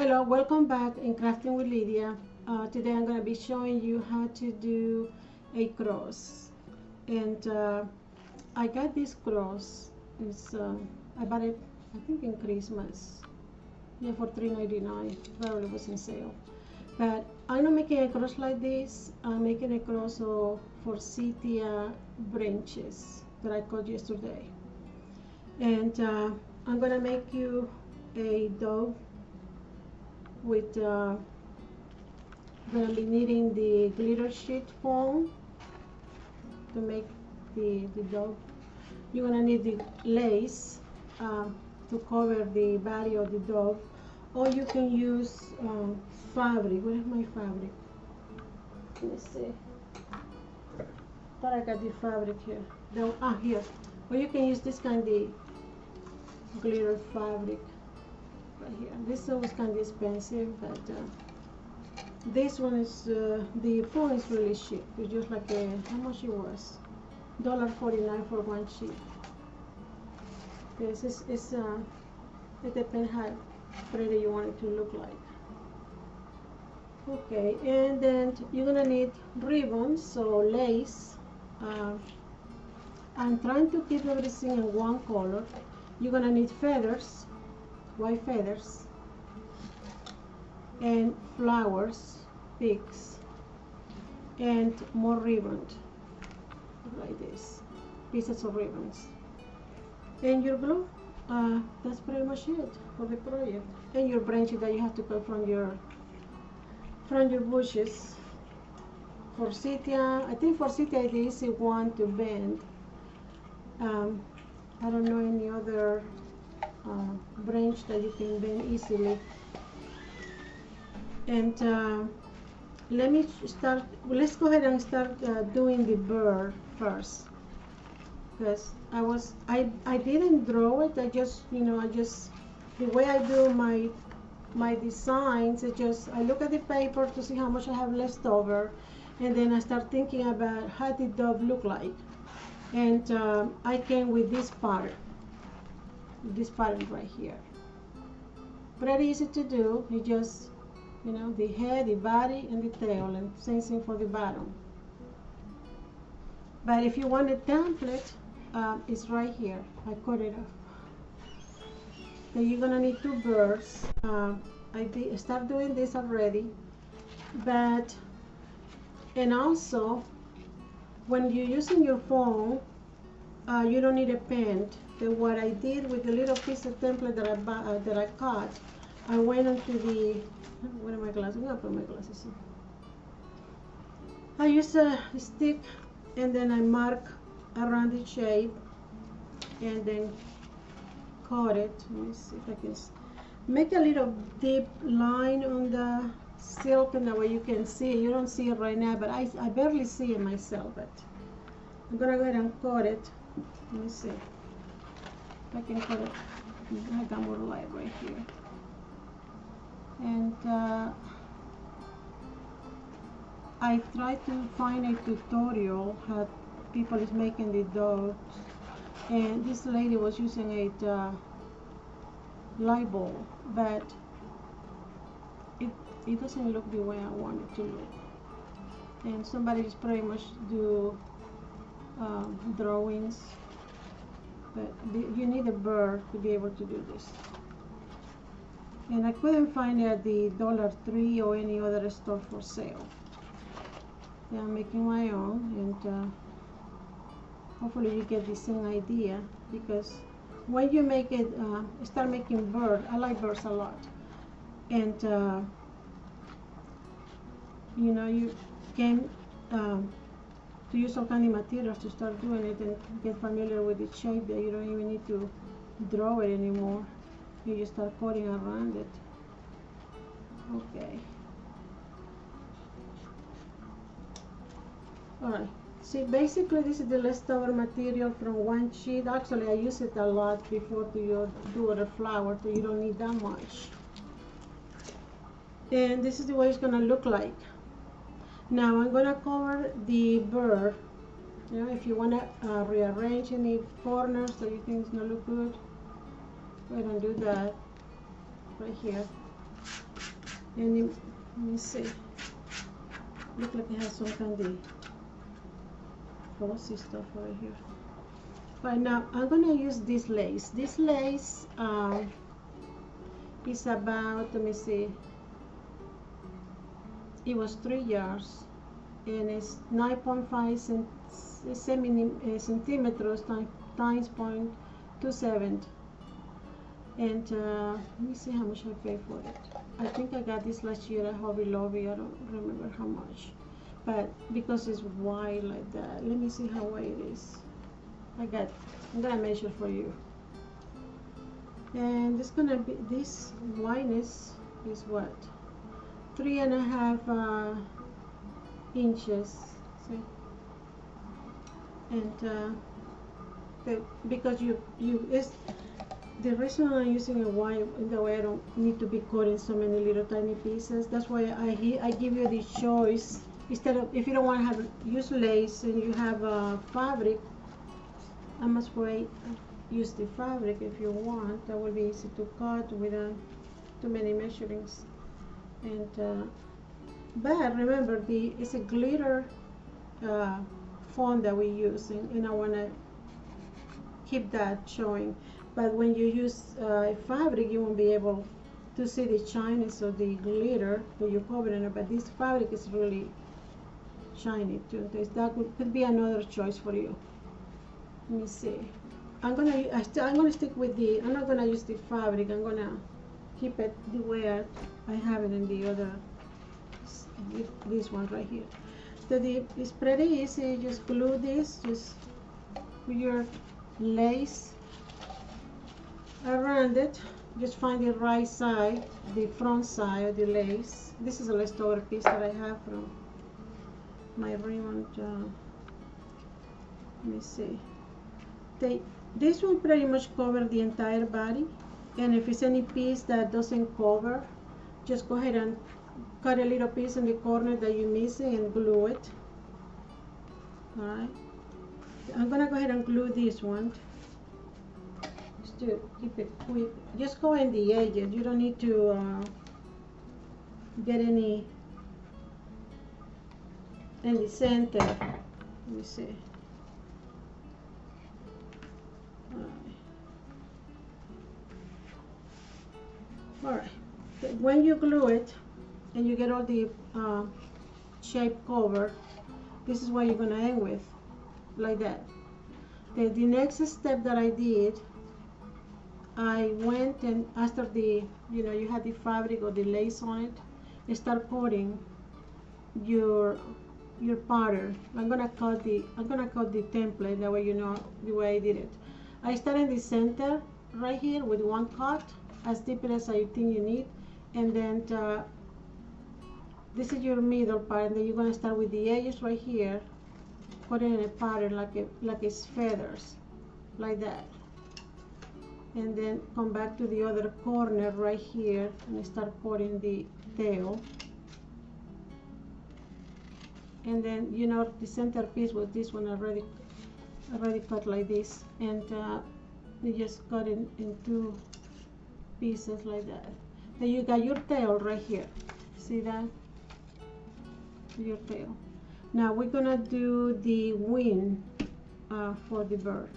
Hello, welcome back in Crafting with Lydia. Today I'm going to be showing you how to do a cross. And I got this cross. I bought it, I think, in Christmas. Yeah, for $3.99. Probably was in sale. But I'm not making a cross like this. I'm making a cross of forsythia branches that I cut yesterday. And I'm going to make you a dove with gonna be needing the glitter sheet foam to make the dove. You're gonna need the lace to cover the body of the dove, or you can use fabric. Where is my fabric? Let me see. Thought I got the fabric here. No, here. Or you can use this kind of glitter fabric. Right here. This was kind of expensive, but this one is the phone is really cheap. It's just like how much it was? $1.49 for one sheet. This is it depends how pretty you want it to look like. Okay, and then you're gonna need ribbons, so lace. I'm trying to keep everything in one color. You're gonna need feathers, white feathers, and flowers, pigs, and more ribbon, like this, pieces of ribbons, and your glue. That's pretty much it for the project. And your branches that you have to cut from your bushes. Forsythia, I think forsythia is the easy one to bend. I don't know any other branch that you can bend easily. And let's go ahead and start doing the bird first, because I didn't draw it. I just the way I do my designs, I look at the paper to see how much I have left over, and then I start thinking about how the dove look like. And I came with this pattern right here. Pretty easy to do. You just, the head, the body, and the tail, and same thing for the bottom. But if you want a template, it's right here. I cut it off. Then you're gonna need two birds. I start doing this already, and also when you're using your phone, you don't need a pen. What I did with the little piece of template that I cut, I went into the, where are my glasses? I'm gonna put my glasses on. I use a stick, and then I mark around the shape, and then cut it. Let me see if I can make a little deep line on the silk, and that way you can see it. You don't see it right now, but I barely see it myself, but I'm gonna go ahead and cut it. Let me see if I can cut it. I got more light right here. And I tried to find a tutorial how people is making the doves, and this lady was using a light bulb, but it doesn't look the way I want it to look. And somebody just pretty much do drawings, but you need a bird to be able to do this. And I couldn't find it at the Dollar Tree or any other store for sale. Yeah, I'm making my own, and hopefully you get the same idea, because when you make it, start making bird, I like birds a lot, and you can to use all kind of materials to start doing it and get familiar with the shape, that you don't even need to draw it anymore. You just start cutting around it. Okay. Alright. See, basically this is the leftover material from one sheet. Actually, I use it a lot before to do other flowers, so you don't need that much. And this is the way it's gonna look like. Now I'm gonna cover the bird. If you wanna rearrange any corners that you think is gonna look good, go ahead and do that right here. And let me see. Look like it has some kind of glossy stuff right here. Right now, I'm gonna use this lace. This lace is about, let me see, it was 3 yards, and it's 9.5 centimeters times 0.27. And let me see how much I paid for it. I think I got this last year at Hobby Lobby. I don't remember how much, but because it's wide like that, let me see how wide it is. I'm gonna measure for you. And it's gonna be, this wideness is what, 3.5 inches. See? And because it's the reason I'm using a wide in the way I don't need to be cutting so many little tiny pieces. That's why I give you the choice. Instead of, if you don't want to have use lace and you have fabric, I must wait. Use the fabric if you want. That will be easy to cut without too many measurings. And but remember, it's a glitter font that we use, and I want to keep that showing. But when you use fabric, you won't be able to see the shyness of the glitter that you're covering it. But this fabric is really shiny too. That could be another choice for you. Let me see. I'm gonna stick with the. I'm not gonna use the fabric. I'm gonna keep it the way I have it in the other. This one right here. So it's pretty easy. Just glue this. Just put your lace around it. Just find the right side, the front side of the lace. This is a leftover piece that I have from my Raymond. Let me see. This will pretty much cover the entire body, and if it's any piece that doesn't cover, just go ahead and cut a little piece in the corner that you're missing and glue it. Alright, I'm gonna go ahead and glue this one just to keep it quick. Just go in the edges. You don't need to get any in the center. Let me see. Alright, when you glue it and you get all the shape covered, this is what you're going to end with, like that. The next step that I did, I went and after you had the fabric or the lace on it, start cutting your pattern. I'm gonna cut the template, that way you know the way I did it. I start in the center right here with one cut, as deep as I think you need, and then this is your middle part, and then you're gonna start with the edges right here, putting in a pattern like it's feathers, like that, and then come back to the other corner right here and start cutting the tail. And then the center piece was this one already cut like this, and you just cut it in 2 pieces like that. Then you got your tail right here. See that? Your tail. Now we're gonna do the wing for the bird.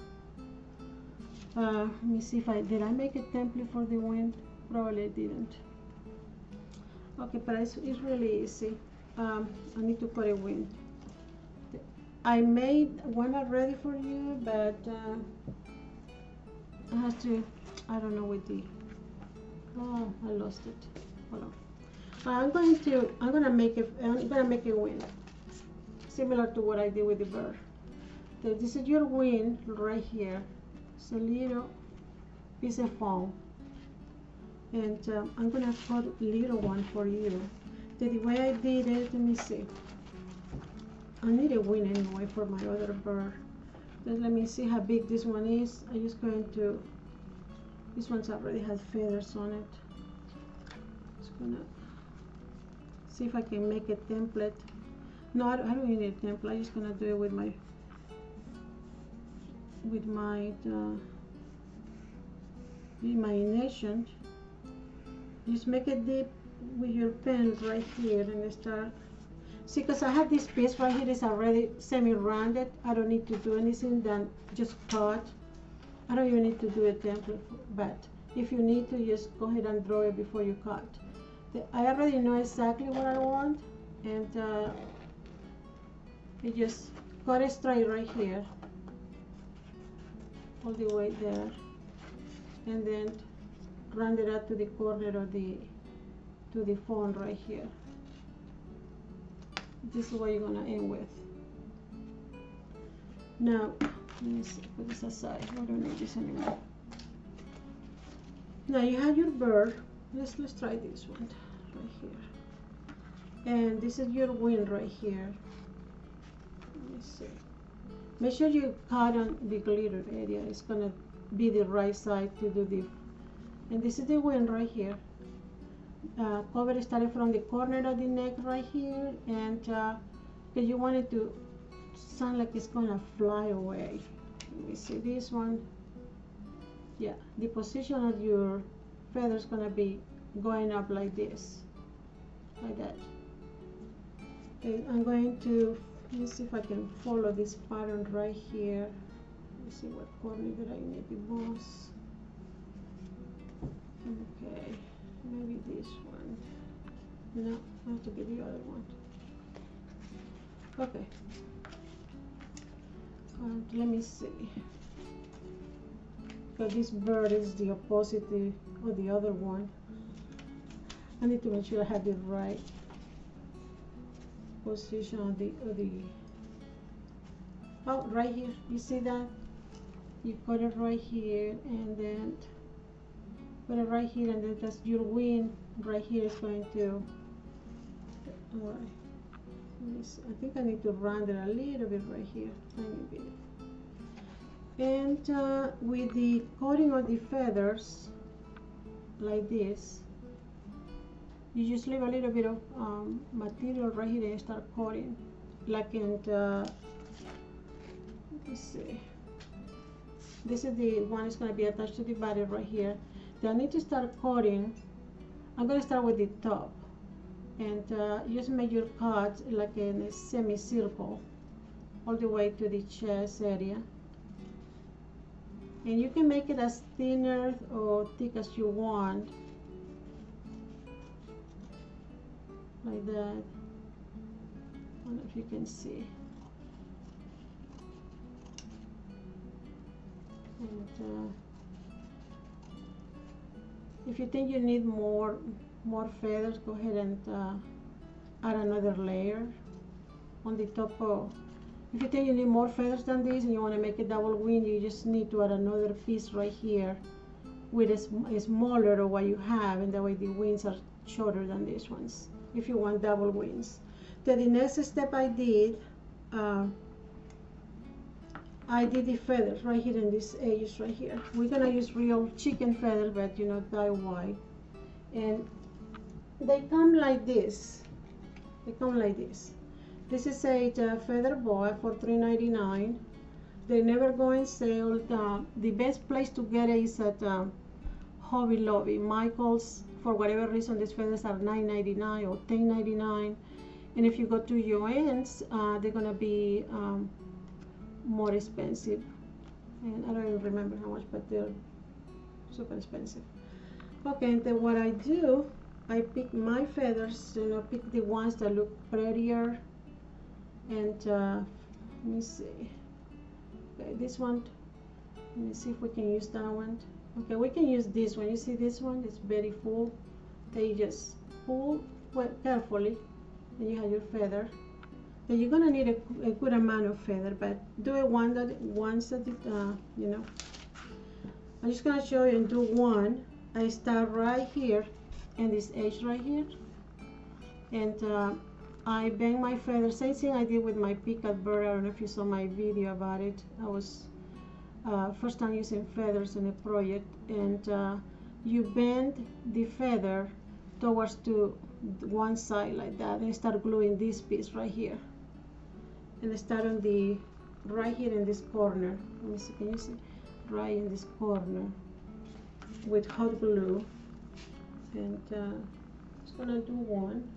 Let me see if did I make a template for the wing? Probably I didn't. Okay, but it's really easy. I need to cut a wing. I made one already for you, but I have to. I don't know with the. Oh, I lost it. Hold on. I'm gonna make a wing similar to what I did with the bird. So this is your wing right here. It's a little piece of foam, and I'm gonna cut a little one for you. So the way I did it, let me see. I need a wing anyway for my other bird. Then let me see how big this one is. I'm just going to. This one's already has feathers on it. Just gonna see if I can make a template. No, I don't need a template. I'm just gonna do it with my imagination. Just make it deep with your pen right here and start. See, because I have this piece right here is already semi-rounded. I don't need to do anything then just cut. I don't even need to do a template, but if you need to, just go ahead and draw it before you cut. I already know exactly what I want, and you just cut it straight right here, all the way there, and then round it up to the corner of the phone right here. This is what you're gonna end with. Now, let me see, put this aside. I don't need this anymore. Now you have your bird. Let's try this one right here. And this is your wing right here. Let me see. Make sure you cut on the glitter area. It's gonna be the right side to do the. And this is the wing right here. Cover it starting from the corner of the neck right here, and because you want it to sound like it's gonna fly away. Let me see this one. Yeah, the position of your feather is gonna be going up like this, like that. Okay, I'm going to, let me see if I can follow this pattern right here. Let me see what corner that I need the most. Okay, maybe this one. No, I have to get the other one. Okay. Let me see. Because this bird is the opposite of the other one. I need to make sure I have the right position of the oh, right here. You see that? You put it right here, and then put it right here, and then that's your wing right here is going to. All right. I think I need to round it a little bit right here, tiny bit. And with the coating of the feathers, like this, you just leave a little bit of material right here and start coating. Like in, let's see. This is the one that's going to be attached to the body right here. Then I need to start coating. I'm going to start with the top. And just make your cut like in a semicircle all the way to the chest area. And you can make it as thinner or thick as you want, like that. I don't know if you can see. And if you think you need more feathers, go ahead and add another layer on the top of. If you think you need more feathers than this and you want to make a double wing, you just need to add another piece right here with a smaller of what you have, and that way the wings are shorter than these ones if you want double wings. Then the next step I did the feathers right here in these edges right here. We're gonna use real chicken feathers, but you know, dye white. And they come like this. They come like this. This is a feather boa for $3.99. They never go in sale. The best place to get it is at Hobby Lobby. Michael's, for whatever reason, these feathers are $9.99 or $10.99. And if you go to UN's, they're gonna be more expensive. And I don't even remember how much, but they're super expensive. Okay, and then what I do, I pick my feathers, you know, pick the ones that look prettier. And let me see. Okay, this one, let me see if we can use that one. Okay, we can use this one. You see this one? It's very full. Then you just pull carefully, and you have your feather. And you're gonna need a good amount of feather, but do it once at the, you know. I'm just gonna show you and do one. I start right here in this edge right here, and I bang my feather. Same thing I did with my peacock bird. I don't know if you saw my video about it. I was first time using feathers in a project, and you bend the feather towards to one side like that, and start gluing this piece right here, and start on the right here in this corner. Let me see, can you see? Right in this corner with hot glue, and gonna do one.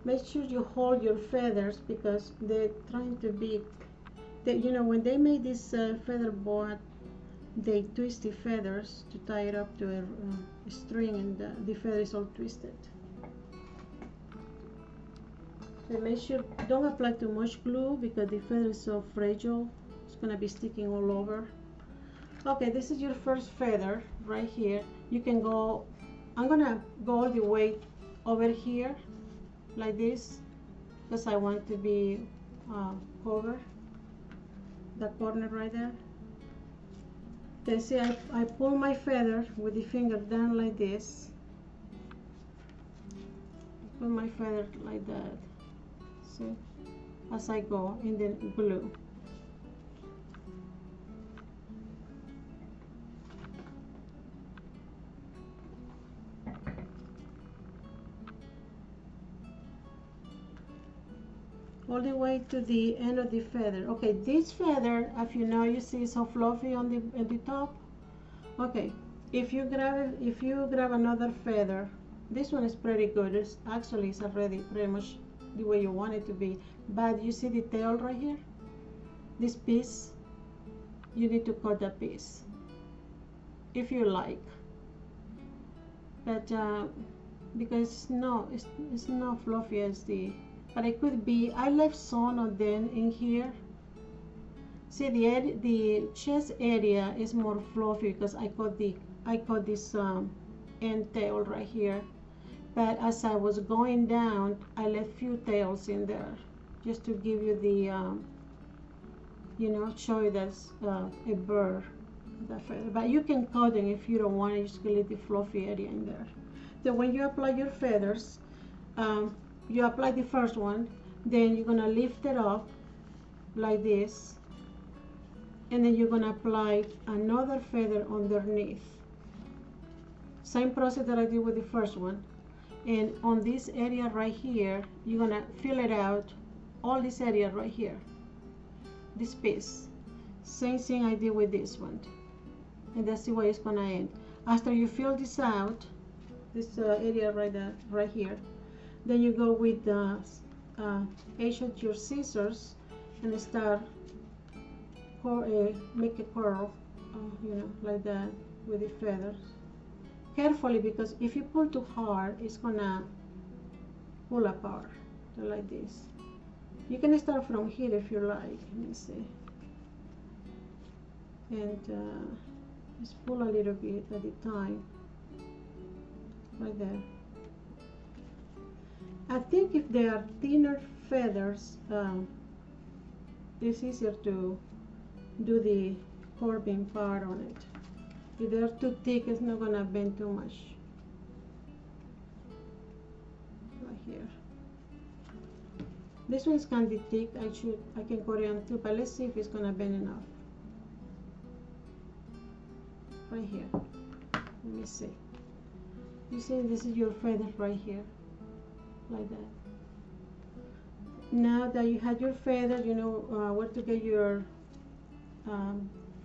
Make sure you hold your feathers because they're trying to be, you know, when they made this feather board, they twist the feathers to tie it up to a string, and the feather is all twisted. So make sure, don't apply too much glue because the feather is so fragile. It's gonna be sticking all over. Okay, this is your first feather right here. You can go, I'm gonna go all the way over here like this because I want to be cover the corner right there. Okay, see, I pull my feather with the finger down like this. Pull my feather like that. See, as I go, and then glue. All the way to the end of the feather. Okay, this feather, if you know, you see it's so fluffy on the top. Okay, if you grab another feather, this one is pretty good. It's actually it's already pretty much the way you want it to be. But you see the tail right here? This piece, you need to cut that piece if you like. But because it's not fluffy as the. But it could be, I left some of them in here. See, the chest area is more fluffy because I cut this end tail right here. But as I was going down, I left few tails in there just to give you the, you know, show you that's a bird. That feather. But you can cut them if you don't want it, just leave the fluffy area in there. So when you apply your feathers, you apply the first one, then you're gonna lift it up like this, and then you're gonna apply another feather underneath. Same process that I did with the first one. And on this area right here, you're gonna fill it out, all this area right here, this piece. Same thing I did with this one. And that's the way it's gonna end. After you fill this out, this area right here, then you go with the edge of your scissors and start make a curl, you know, like that with the feathers. Carefully, because if you pull too hard, it's gonna pull apart. So like this. You can start from here if you like. Let me see. And just pull a little bit at a time, like that. I think if they are thinner feathers, it's easier to do the curving part on it. If they're too thick, it's not gonna bend too much. Right here. This one's kind of thick. I can cut it on too, but let's see if it's gonna bend enough. Right here. Let me see. You see, this is your feather right here. Like that. Now that you had your feather, you know where to get your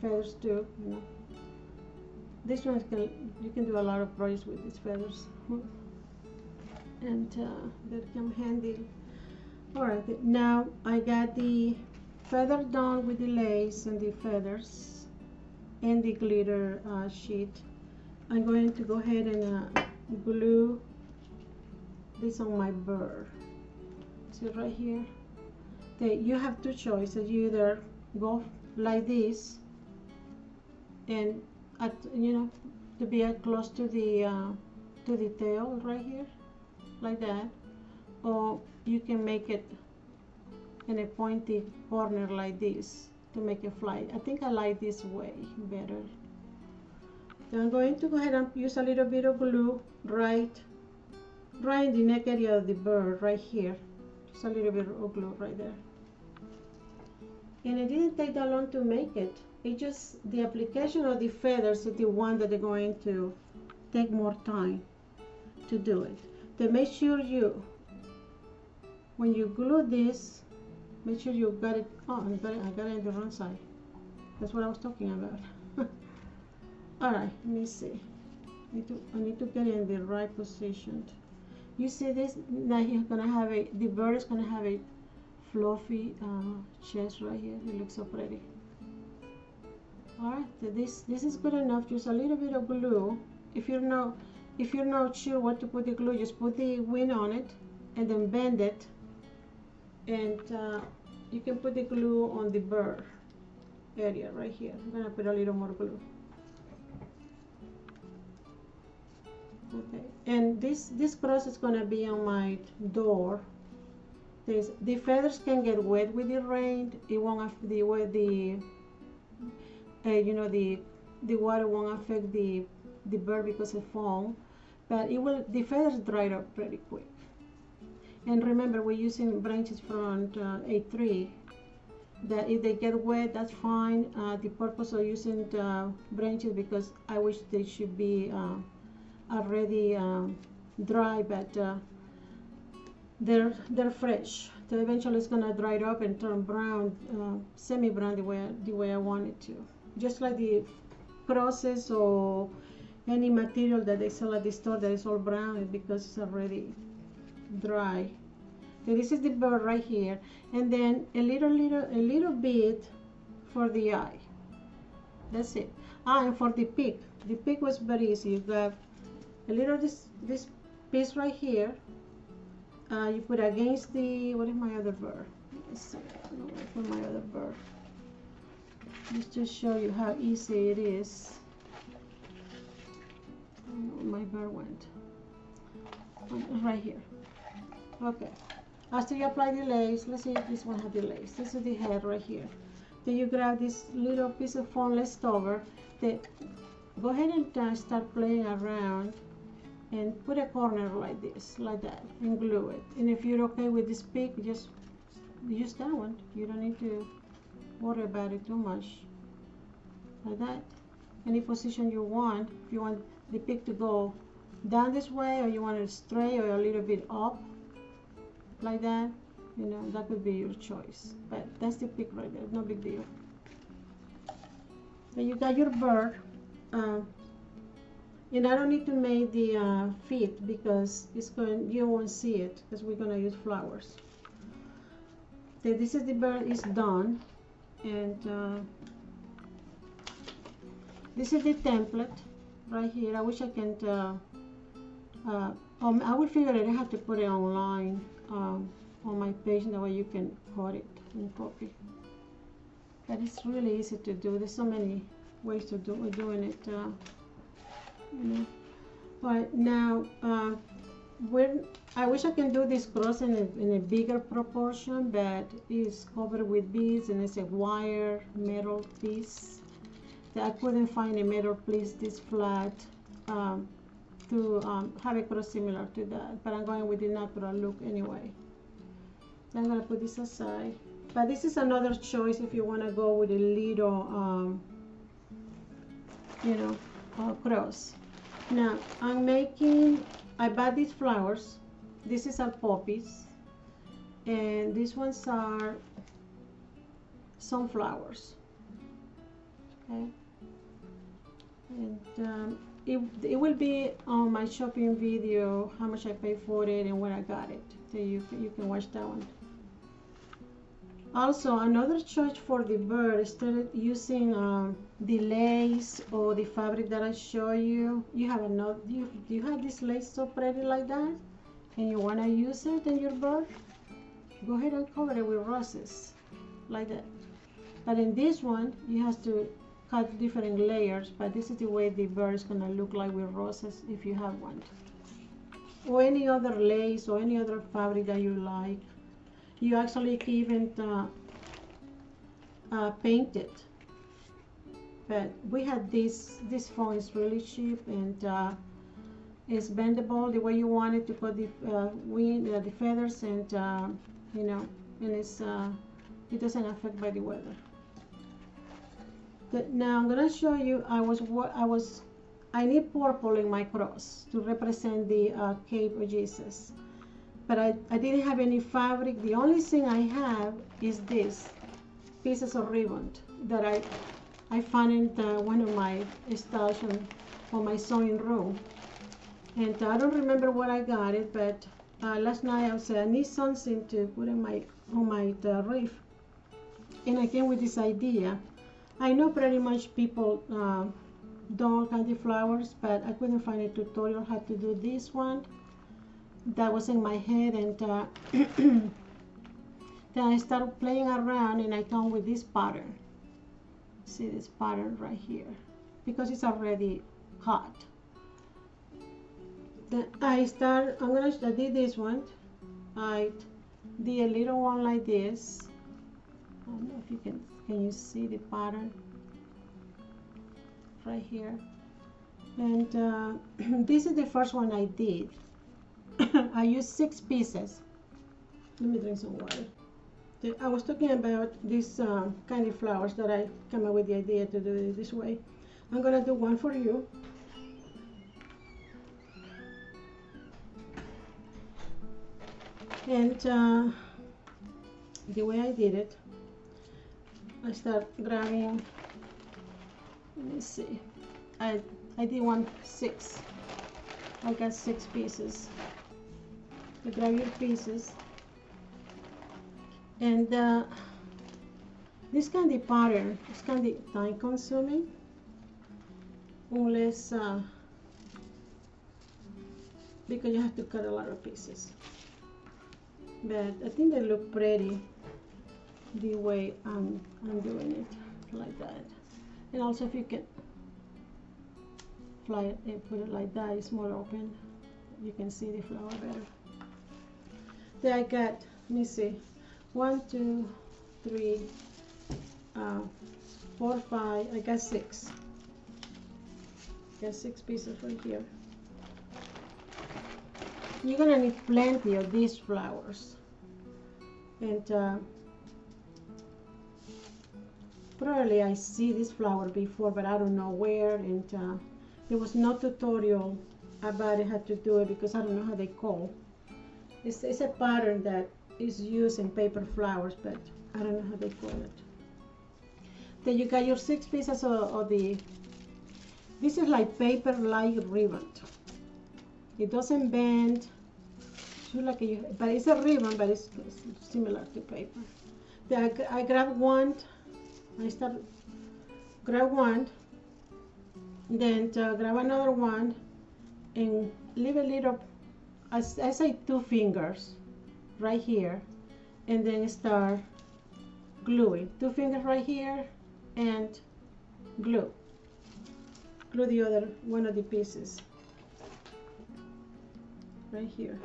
feathers too. You know, this one you can do a lot of projects with these feathers, and that come handy. All right, now I got the feather done with the lace and the feathers and the glitter sheet. I'm going to go ahead and glue this on my bird. See right here? You have two choices. You either go like this and you know, to be close to the tail right here, like that, or you can make it in a pointy corner like this to make it fly. I think I like this way better. So I'm going to go ahead and use a little bit of glue right in the neck area of the bird right here. Just a little bit of glue right there. And it didn't take that long to make it. It just, the application of the feathers is the one that they're going to take more time to do it. To make sure when you glue this, make sure you got it, I got it on the wrong side. That's what I was talking about. All right, let me see. I need to get in the right position. You see this? Now he's gonna have the bird is gonna have a fluffy chest right here. It looks so pretty. All right, so this is good enough. Just a little bit of glue. If you're not sure what to put the glue, just put the wing on it and then bend it, and you can put the glue on the bird area right here. I'm gonna put a little more glue. Okay, and this cross is gonna be on my door. The feathers can get wet with the rain. It won't affect the the water won't affect the bird because of foam, but the feathers dry up pretty quick. And remember, we're using branches from A3. That if they get wet, that's fine. The purpose of using the branches, because I wish they should be already dry, but they're fresh. So eventually it's gonna dry up and turn brown, semi-brown, the way I want it to. Just like the crosses or any material that they sell at the store that is all brown, is because it's already dry. So this is the bird right here, and then a little bit for the eye. That's it. And for the peak was very easy. You got a little this piece right here. You put against the, what is my other bird? Let's see, for my other bird. Just to show you how easy it is. I don't know where my bird went. Right here. Okay. After you apply the lace, let's see if this one has the lace. This is the head right here. Then you grab this little piece of foam left over. Then go ahead and start playing around and put a corner like this, like that, and glue it. And if you're okay with this peak, just use that one. You don't need to worry about it too much. Like that. Any position you want. If you want the peak to go down this way, or you want it straight or a little bit up, like that, that could be your choice. But that's the peak right there, no big deal. Then you got your bird. And I don't need to make the feet, because you won't see it, because we're gonna use flowers. So this is the bird is done, and this is the template right here. I wish I can. I will figure it. I have to put it online on my page, that way you can cut it and copy. But it's really easy to do. There's so many ways to doing it. But now I wish I can do this cross in a bigger proportion, but it's covered with beads and it's a wire metal piece. I couldn't find a metal piece this flat to have a cross similar to that, but I'm going with the natural look anyway. So I'm going to put this aside. But this is another choice if you want to go with a little cross. Now I bought these flowers. This is our poppies, and these ones are sunflowers. Okay, and it will be on my shopping video how much I paid for it and where I got it, so you can watch that one. Also, another choice for the bird, instead of using the lace or the fabric that I show you, you have this lace so pretty like that, and you want to use it in your bird, go ahead and cover it with roses like that. But in this one, you have to cut different layers, but this is the way the bird is going to look like with roses if you have one. Or any other lace or any other fabric that you like. You actually can even paint it. But we had this foam is really cheap, and it's bendable the way you want it to put the the feathers, and and it's it doesn't affect by the weather. Now I'm gonna show you. I need purple in my cross to represent the Cape of Jesus. But I didn't have any fabric. The only thing I have is this pieces of ribbon that I found it one of my stash on my sewing room, and I don't remember where I got it, but last night I was I need something to put in my on my reef, and I came with this idea. I know pretty much people do all kinds of flowers, but I couldn't find a tutorial how to do this one. That was in my head, and then I started playing around, and I come with this pattern. See this pattern right here, because it's already hot. Then I did this one. I did a little one like this. I don't know if you can you see the pattern right here. And this is the first one I did. I used 6 pieces. Let me drink some water. I was talking about these kind of flowers that I came up with the idea to do it this way. I'm gonna do one for you. And the way I did it, I start grabbing, let me see, I did 6. I got 6 pieces. You grab your pieces, and this kind of pattern is kind of time consuming unless because you have to cut a lot of pieces, but I think they look pretty the way I'm doing it like that. And also if you can fly it and put it like that, it's more open, you can see the flower better. Then I got, let me see, 1 2 3 4 5, I got 6. Got 6 pieces right here. You're gonna need plenty of these flowers, and probably I see this flower before, but I don't know where, and there was no tutorial about it, how to do it, because I don't know how they call. It's a pattern that is used in paper flowers, but I don't know how they call it. Then you got your 6 pieces of the, this is like paper like ribbon. It doesn't bend, but it's a ribbon, but it's similar to paper. Then I grab one, grab one, then grab another one, and leave a little, I say 2 fingers right here, and then start gluing. 2 fingers right here, and glue the other one of the pieces right here.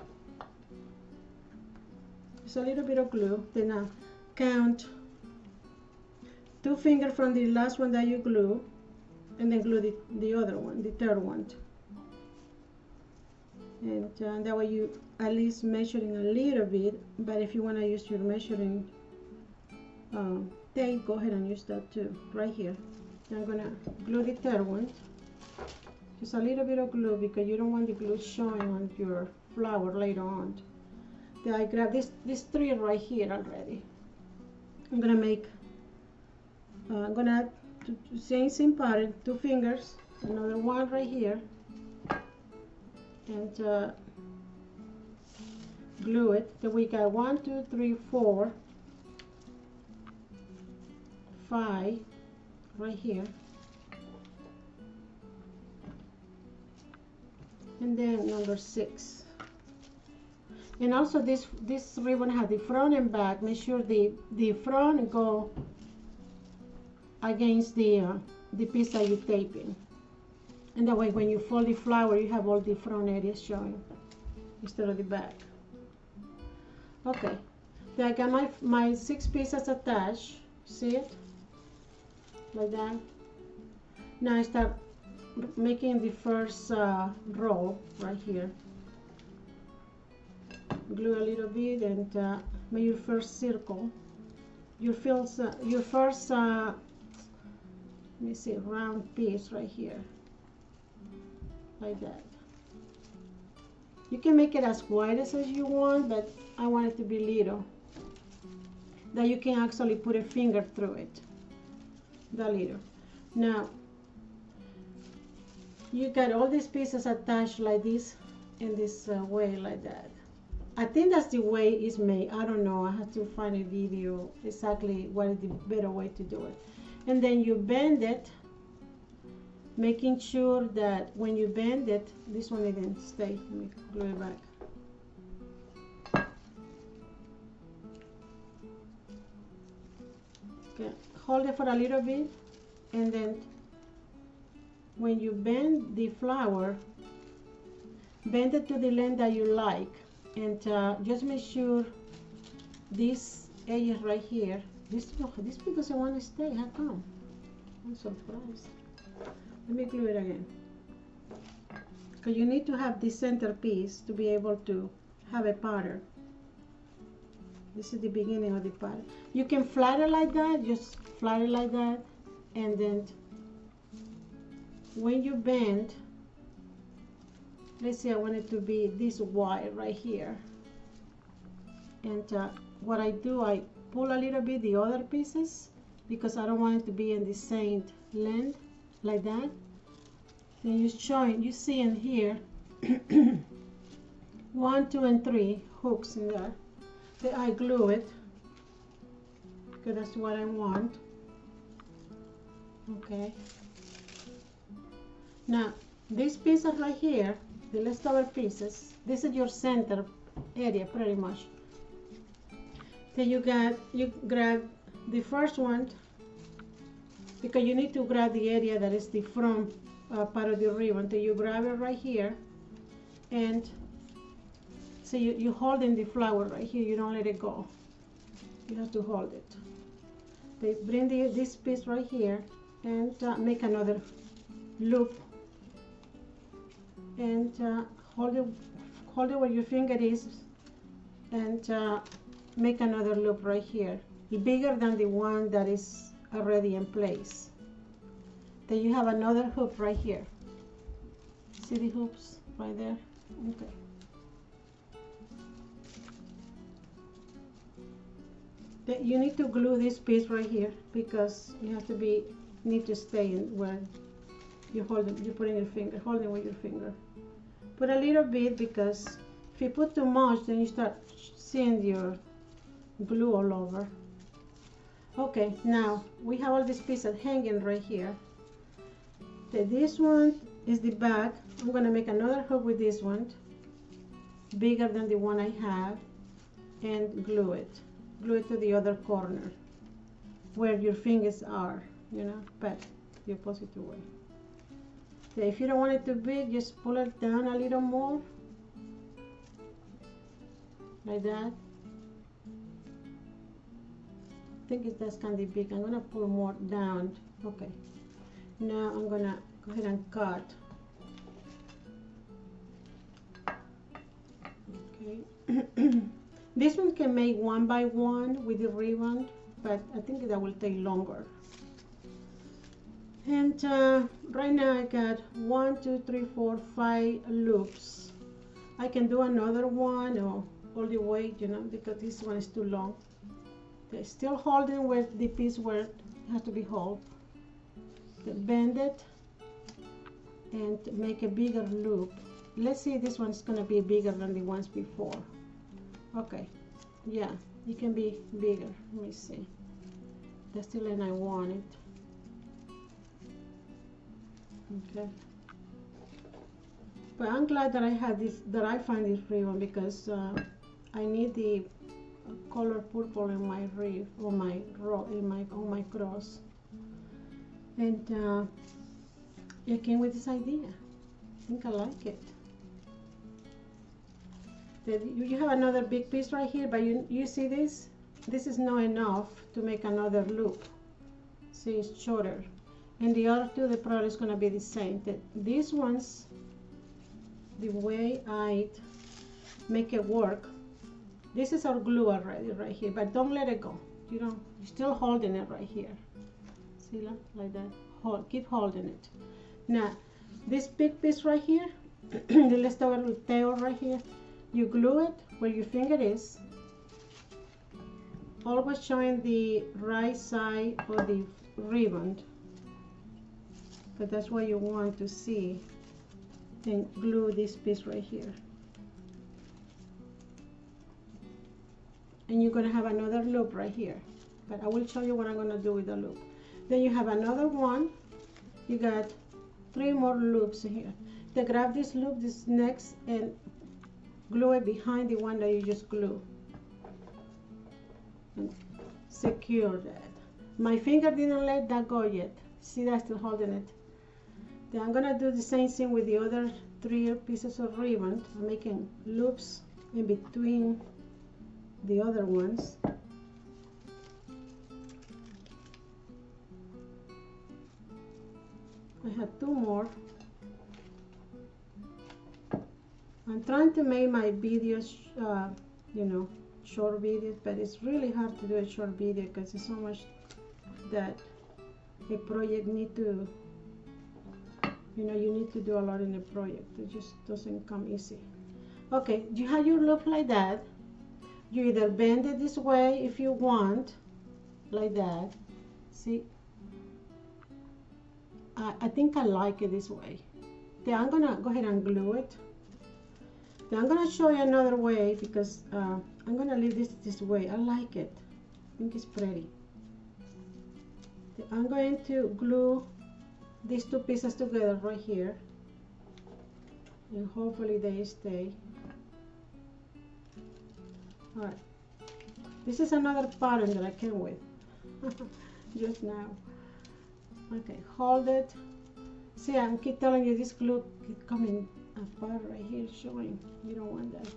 Just a little bit of glue. Then count 2 fingers from the last one that you glue, and then glue the other one, the third one. And that way you at least measuring a little bit, but if you want to use your measuring tape, go ahead and use that too, right here. I'm gonna glue the third one. Just a little bit of glue, because you don't want the glue showing on your flower later on. Then I grab this 3 right here already. I'm gonna make, I'm gonna same pattern, 2 fingers, another one right here, and glue it. Then we got 1 2 3 4 5 right here, and then number 6. And also this ribbon has the front and back. Make sure the front go against the piece that you're taping, and that way when you fold the flower, you have all the front areas showing instead of the back. Okay, then I got my 6 pieces attached. See it? Like that. Now I start making the first row right here. Glue a little bit, and make your first circle. Your first let me see, round piece right here, like that. You can make it as wide as you want, but I want it to be little, that you can actually put a finger through it, that little. Now you got all these pieces attached like this, in this way, like that. I think that's the way it's made. I don't know. I have to find a video exactly what is the better way to do it. And then you bend it, making sure that when you bend it, this one didn't stay. Let me glue it back. Okay, hold it for a little bit, and then when you bend the flower, bend it to the length that you like, and just make sure this edge right here, this piece doesn't want to stay. How come? I'm surprised. Let me glue it again, because you need to have this center piece to be able to have a pattern. This is the beginning of the pattern. You can flat it like that, just flat it like that, and then when you bend, let's say I want it to be this wide right here, and what I do, I pull a little bit the other pieces because I don't want it to be in the same length like that. Then you see in here 1, 2, and 3 hooks in there. Then I glue it because that's what I want. Okay. Now these pieces right here, the leftover pieces, this is your center area pretty much. Then you grab the first one, because you need to grab the area that is the front part of the ribbon. Then you grab it right here, and so you hold in the flower right here. You don't let it go. You have to hold it. They bring this piece right here and make another loop, and hold it where your finger is, and make another loop right here, bigger than the one that is already in place. Then you have another hoop right here. See the hoops right there? Okay. Then you need to glue this piece right here, because you have to need to stay in where you hold it. You put in your finger, hold it with your finger. Put a little bit, because if you put too much, then you start seeing your glue all over. Okay, now we have all these pieces hanging right here. This one is the back. I'm going to make another hook with this one, bigger than the one I have, and glue it to the other corner where your fingers are, but the opposite way. So if you don't want it too big, just pull it down a little more, like that. I think that's kind of big. I'm gonna pull more down. Okay. Now I'm gonna go ahead and cut. Okay. This one can make 1 by 1 with the ribbon, but I think that will take longer. And right now I got 1, 2, 3, 4, 5 loops. I can do another one or all the way, because this one is too long. Okay, still holding where the piece where it has to be held. Bend it and make a bigger loop. Let's see, this one's gonna be bigger than the ones before. Okay, yeah, it can be bigger. Let me see. That's the length I want it. Okay. But I'm glad that I had this, that I find this ribbon, because I need the color purple in my rib, on my cross, and I came with this idea. I think I like it. You have another big piece right here, but you see this? This is not enough to make another loop. See, it's shorter. And the other two, the probably is going to be the same. These ones, the way I make it work, this is our glue already right here, but don't let it go. You're still holding it right here. See, like that. Keep holding it. Now, this big piece right here, the leftover tail right here, you glue it where your finger is, always showing the right side of the ribbon. but that's what you want to see. Then glue this piece right here. And you're going to have another loop right here, but I will show you what I'm going to do with the loop. Then you have another one. You got 3 more loops here. Then grab this loop, this next, and glue it behind the one that you just glue. And secure that. My finger didn't let that go yet. See, that's still holding it. Then I'm gonna do the same thing with the other 3 pieces of ribbon. I'm making loops in between the other ones. I have 2 more. I'm trying to make my videos, you know, short videos, but it's really hard to do a short video because there's so much that a project need to, you know, you need to do a lot in a project. It just doesn't come easy. Okay, you have your loop like that. You either bend it this way if you want, like that. See, I think I like it this way. Then I'm gonna go ahead and glue it. Then I'm gonna show you another way because I'm gonna leave this way. I like it. I think it's pretty. Then I'm going to glue these 2 pieces together right here, and hopefully they stay. All right. This is another pattern that I came with just now. Okay, hold it. See, I keep telling you this glue keep coming apart right here, showing. You don't want that.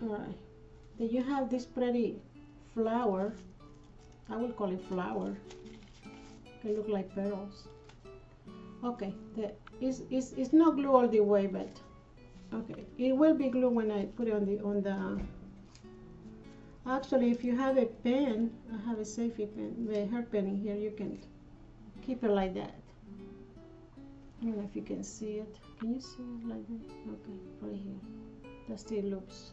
All right. Then you have this pretty flower. I will call it flower. Can look like petals. Okay, it's not glue all the way, but okay, it will be glue when I put it on the. Actually, if you have a pen, I have a safety pen, the hair pen in here. You can keep it like that. I don't know if you can see it. Can you see it like that? Okay, right here. That's the loops.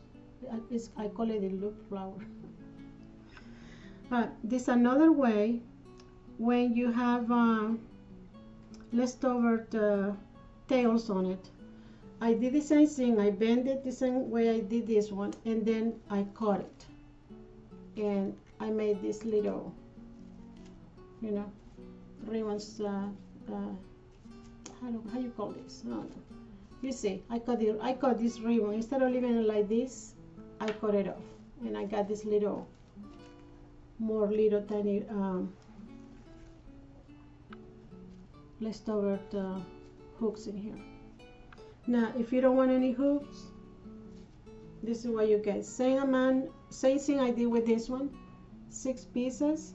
I call it a loop flower. But this another way when you have leftover tails on it. I did the same thing. I bent it the same way I did this one, and then I cut it, and I made this little, you know, ribbons. How you call this? No. You see, I cut this ribbon. Instead of leaving it like this, I cut it off, and I got this little, more little tiny leftover hooks in here. Now, if you don't want any hooks, this is what you get. Same thing I did with this one. 6 pieces.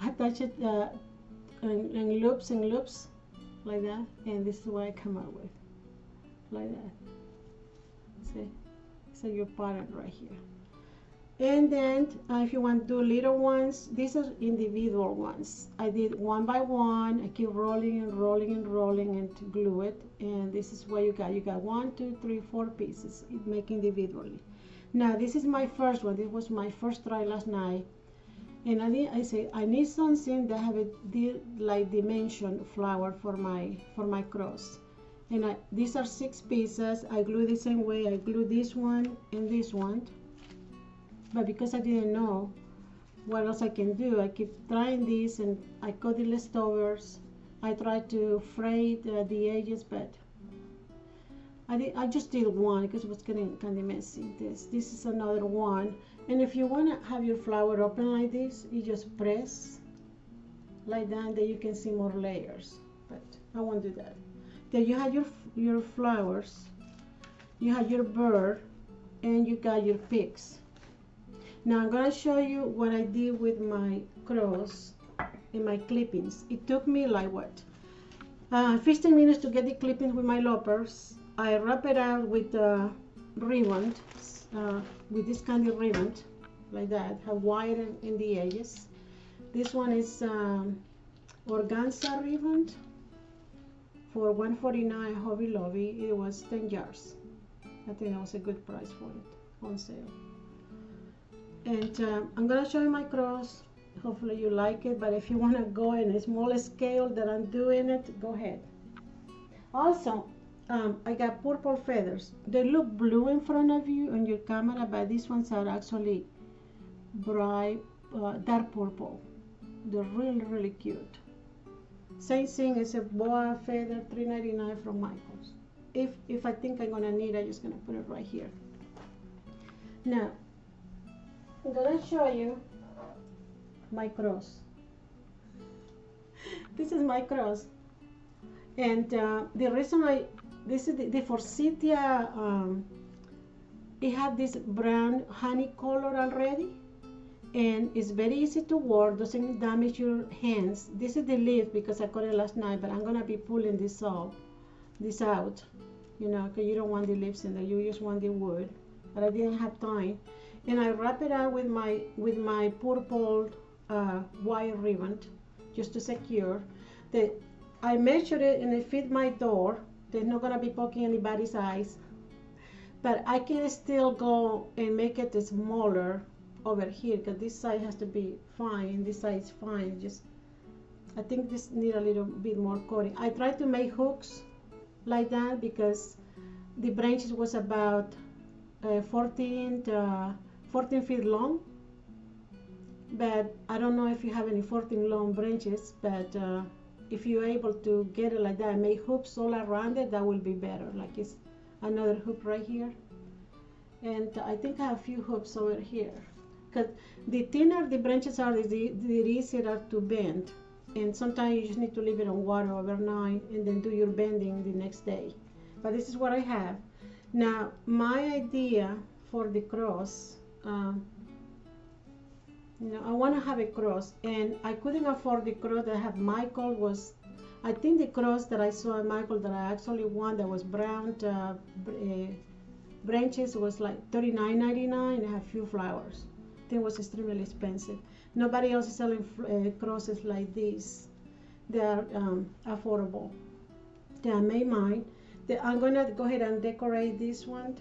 Attach it in loops like that, and this is what I come up with, like that. See, so your pattern right here. And then if you want to do little ones, these are individual ones. I did one by one. I keep rolling and rolling and rolling and to glue it. And this is what you got. You got 1, 2, 3, 4 pieces. It make individually. Now this is my first one. This was my first try last night. And I say I need something that have a like dimension flower for my cross. And these are 6 pieces. I glue the same way. I glue this one and this one. But because I didn't know what else I can do, I keep trying this and I cut the leftovers. I try to fray the edges, but I just did one because it was getting kind of messy. This is another one. And if you want to have your flower open like this, you just press like that, then you can see more layers. But I won't do that. Then you have your flowers, you have your bird, and you got your pigs. Now I'm going to show you what I did with my cross and my clippings. It took me like what? 15 minutes to get the clippings with my loppers. I wrap it out with ribbon, with this kind of ribbon, like that. Have wire in the edges. This one is organza ribbon for $149 Hobby Lobby. It was 10 yards. I think that was a good price for it on sale. And I'm gonna show you my cross. Hopefully you like it, but if you want to go in a smaller scale that I'm doing it, go ahead. Also, I got purple feathers. They look blue in front of you on your camera, but these ones are actually bright dark purple. They're really cute. Same thing as a boa feather, $3.99 from Michaels. If I think I'm gonna need, I'm just gonna put it right here. Now I'm gonna show you my cross. This is my cross, and the reason this is the forsythia. It had this brown honey color already, and it's very easy to work. Doesn't damage your hands. This is the leaf because I cut it last night, but I'm gonna be pulling this out, you know, because you don't want the leaves in there. You just want the wood, but I didn't have time. And I wrap it out with my purple wire ribbon just to secure. I measured it and it fit my door. There's not gonna be poking anybody's eyes, but I can still go and make it smaller over here because this side has to be fine. This side is fine. I think this need a little bit more coating. I tried to make hooks like that because the branches was about 14 feet long, but I don't know if you have any 14 long branches, but if you're able to get it like that and make hoops all around it, that will be better. Like it's another hoop right here, and I think I have a few hoops over here, because the thinner the branches are, the easier to bend, and sometimes you just need to leave it on water overnight and then do your bending the next day. But this is what I have. Now my idea for the cross, you know, I want to have a cross, and I couldn't afford the cross that I have. Michael was, I think the cross that I saw at Michael that I actually want, that was brown branches, was like $39.99 and I have few flowers. I think it was extremely expensive. Nobody else is selling crosses like this. They are affordable. Then I made mine. I'm gonna go ahead and decorate this one,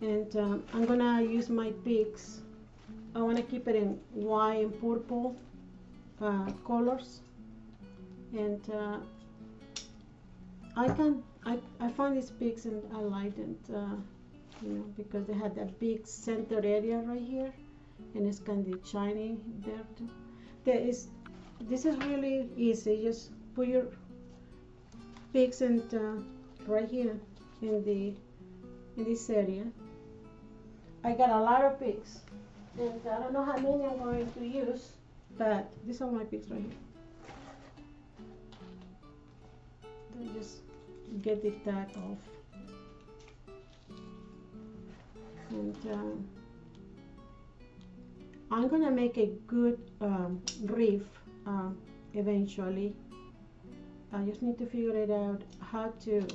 and I'm gonna use my picks. I want to keep it in white and purple colors, and I found these picks and I liked it, you know, because they had that big center area right here, and it's kind of shiny there too. This is really easy. Just put your picks and right here in this area. I got a lot of picks. And I don't know how many I'm going to use, but these are my picks right here. Let me just get the tag off. And I'm gonna make a good reef eventually. I just need to figure it out how to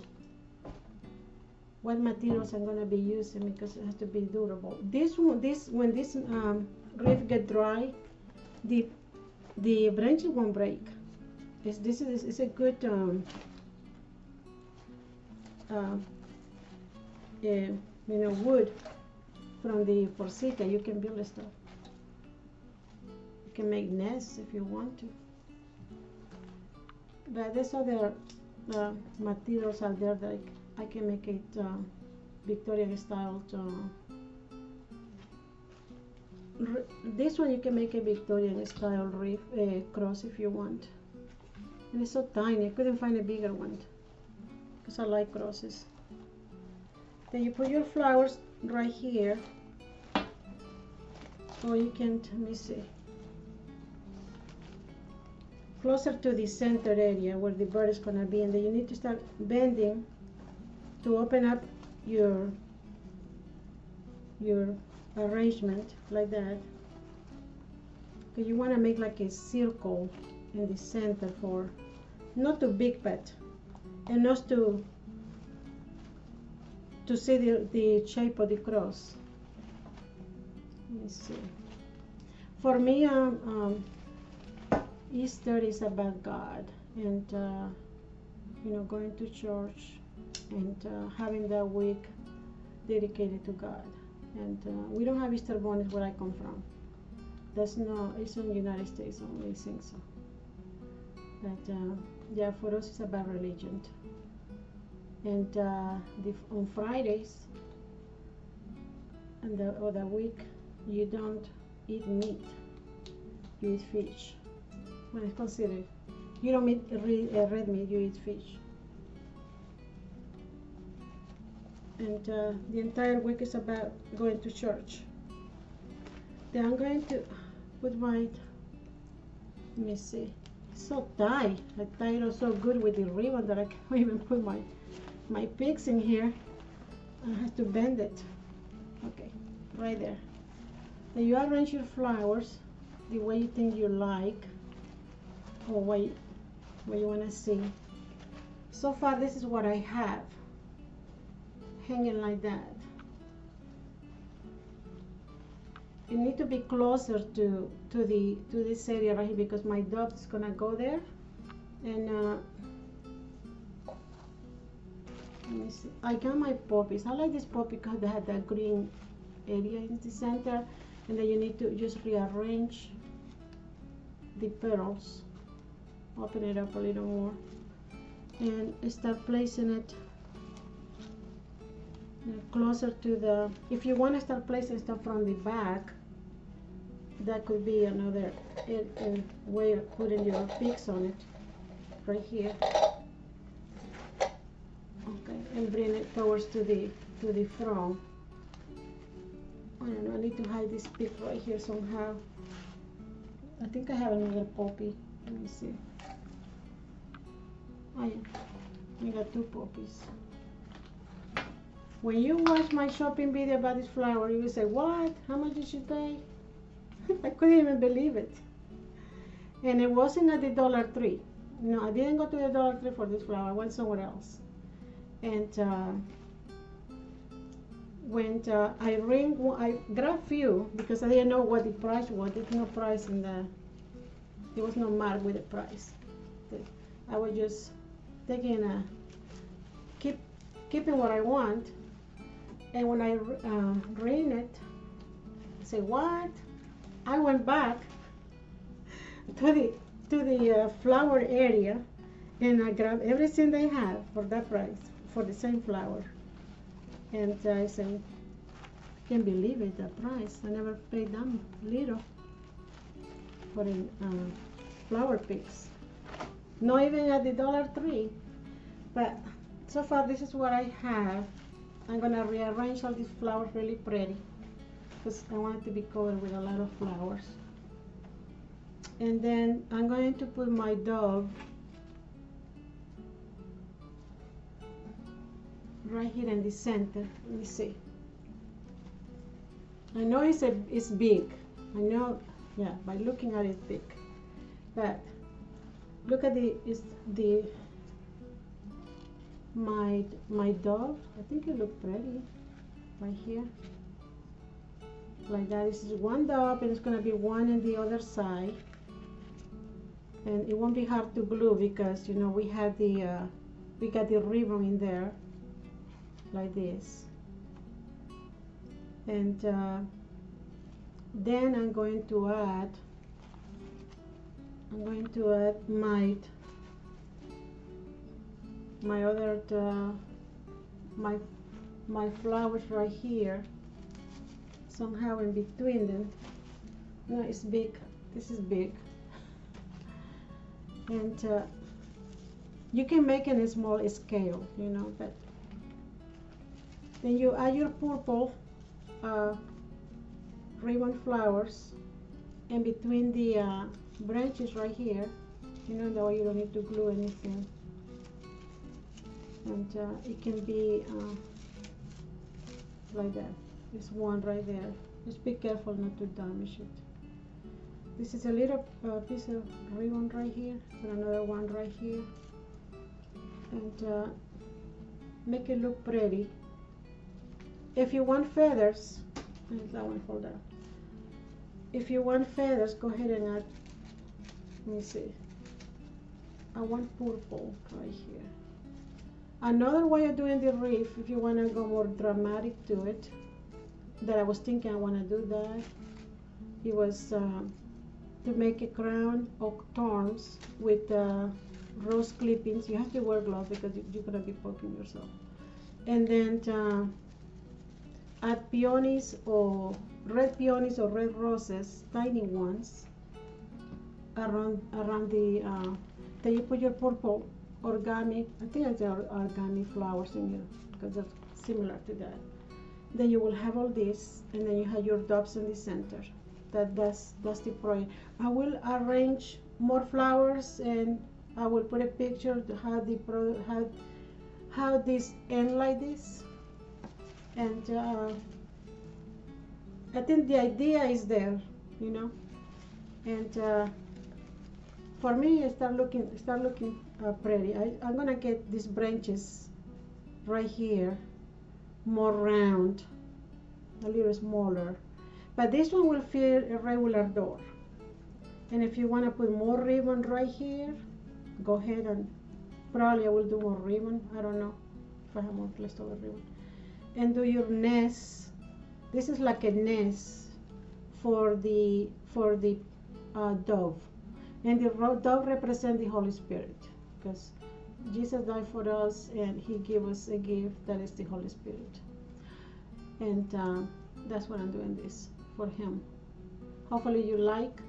what materials I'm gonna be using because it has to be durable. This one, when this reef get dry, the branches won't break. It's a good wood from the forsythia. You can build stuff. You can make nests if you want to. But there's other materials out there that I can make it Victorian style. This one you can make a Victorian style reef cross if you want. And it's so tiny. I couldn't find a bigger one because I like crosses. Then you put your flowers right here, or you can, let me see, closer to the center area where the bird is gonna be, and then you need to start bending to open up your arrangement like that. Okay, you want to make like a circle in the center for not too big, but enough to see the shape of the cross. Let me see. For me, Easter is about God, and going to church and having that week dedicated to God. And we don't have Easter bunnies where I come from. It's in the United States only, I think so. But yeah, for us it's about religion. And on Fridays and the other week, you don't eat meat, you eat fish. When it's considered, you don't eat red meat, you eat fish. And the entire week is about going to church. Then I'm going to put my, let me see, it's so tight. I tied it so good with the ribbon that I can't even put my picks in here. I have to bend it. Okay, right there. Then you arrange your flowers the way you think you like, or what you want to see. So far, this is what I have hanging like that. You need to be closer to this area right here because my dove is gonna go there. And let me see. I got my poppies. I like this poppy because they have that green area in the center, and then you need to just rearrange the petals, open it up a little more, and start placing it closer to the, if you want to start placing stuff from the back, that could be another way of putting your picks on it, right here. Okay, and bring it towards to the front. I don't know, I need to hide this pick right here somehow. I think I have another poppy. Let me see. Oh yeah, I got two poppies. When you watch my shopping video about this flower, you will say, what? How much did you pay? I couldn't even believe it. And it wasn't at the Dollar Tree. No, I didn't go to the Dollar Tree for this flower. I went somewhere else. And when I grabbed few because I didn't know what the price was. There's no price in there was no mark with the price. I was just taking keeping what I want. And when I ring it, I say, what? I went back to the flower area, and I grabbed everything they have for that price, for the same flower. And I said, I can't believe it, the price. I never paid that little for the flower picks. Not even at the Dollar Tree. But so far, this is what I have. I'm gonna rearrange all these flowers really pretty because I want it to be covered with a lot of flowers. And then I'm going to put my dove right here in the center. Let me see. I know it's big. I know, yeah, by looking at it big. But look at my dove. I think it looked pretty right here, like that. This is one dove, and it's gonna be one on the other side, and it won't be hard to glue because you know we got the ribbon in there, like this. And then I'm going to add my other my flowers right here, somehow in between them. No, it's big. This is big. And you can make it in a small scale, you know, but then you add your purple ribbon flowers in between the branches right here, you know, that way you don't need to glue anything. And it can be like that. There's one right there. Just be careful not to damage it. This is a little piece of ribbon right here, and another one right here, and make it look pretty. If you want feathers, that one fall down. If you want feathers, go ahead and add. Let me see. I want purple right here. Another way of doing the wreath, if you want to go more dramatic to it, that I was thinking I want to do that, it was to make a crown of thorns with rose clippings. You have to wear gloves because you're going to be poking yourself. And then add peonies or red roses, tiny ones, around the, then you put your purple origami, I think it's origami flowers in here because they're similar to that. Then you will have all this, and then you have your doves in the center. That's the project. I will arrange more flowers, and I will put a picture of how this end like this. And I think the idea is there, you know. And for me, it start looking pretty. I'm gonna get these branches right here more round, a little smaller, but this one will fit a regular door. And if you want to put more ribbon right here, go ahead, and probably I will do more ribbon. I don't know if I have more leftover ribbon. And do your nest. This is like a nest for the dove, and the dove represents the Holy Spirit, because Jesus died for us and he gave us a gift that is the Holy Spirit. And that's what I'm doing this for him. Hopefully you like,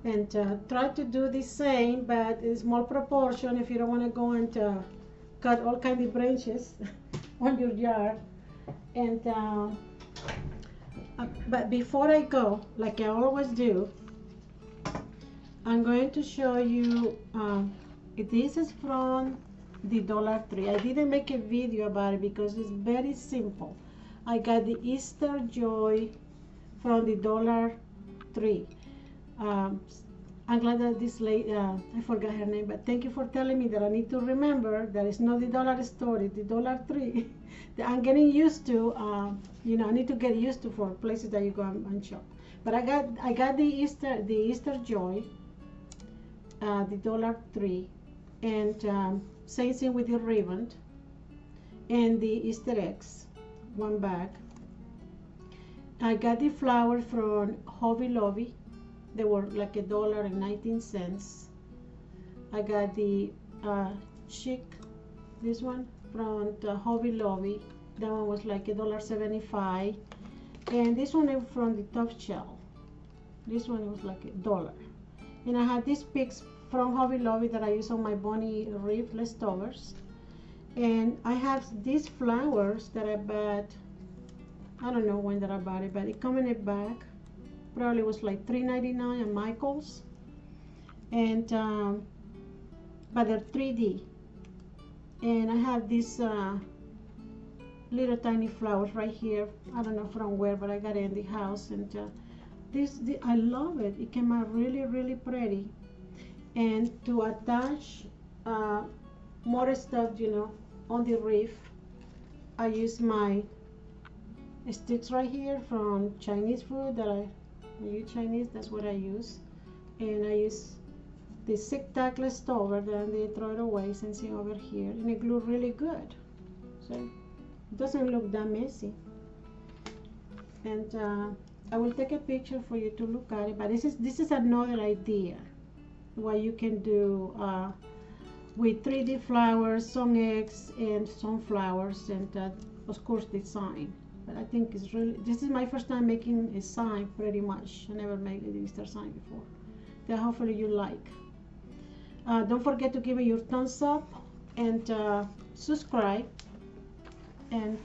and try to do the same but in small proportion if you don't want to go and cut all kinds of branches on your yard. And but before I go, like I always do, I'm going to show you this is from the Dollar Tree. I didn't make a video about it because it's very simple. I got the Easter Joy from the Dollar Tree. I'm glad that this lady, I forgot her name, but thank you for telling me that I need to remember that it's not the dollar store, it's the Dollar Tree. That I'm getting used to, you know, I need to get used to for places that you go and shop. But I got the Easter Joy, the Dollar Tree, and same thing with the ribbon and the Easter eggs, one bag. I got the flowers from Hobby Lobby. They were like $1.19. I got the chic, this one from the Hobby Lobby. That one was like $1.75. And this one is from the Top Shelf. This one was like $1. And I had these picks from Hobby Lobby that I use on my bunny wreath leftovers. And I have these flowers that I bought, I don't know when that I bought it, but it come in a bag. Probably was like $3.99 at Michael's. And but they're 3D. And I have these little tiny flowers right here. I don't know from where, but I got it in the house. And I love it. It came out really, really pretty. And to attach more stuff, you know, on the reef, I use my sticks right here from Chinese food that I use Chinese, that's what I use. And I use the zig tag left over, then they throw it away, sensing over here, and it glued really good. So it doesn't look that messy. And I will take a picture for you to look at it, but this is another idea what you can do with 3D flowers, some eggs, and some flowers, and of course the sign. But I think it's really, this is my first time making a sign pretty much. I never made a Easter sign before. Then hopefully you like. Don't forget to give me your thumbs up and subscribe. And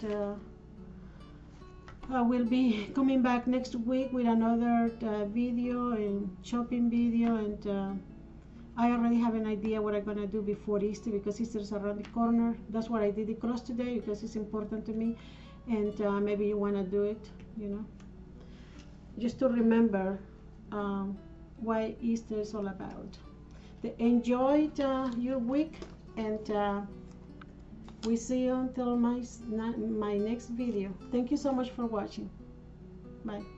I will be coming back next week with another video and shopping video, and I already have an idea what I'm gonna do before Easter, because Easter is around the corner. That's why I did the cross today, because it's important to me, and maybe you wanna do it, you know, just to remember what Easter is all about. Enjoy your week, and we see you until my next video. Thank you so much for watching. Bye.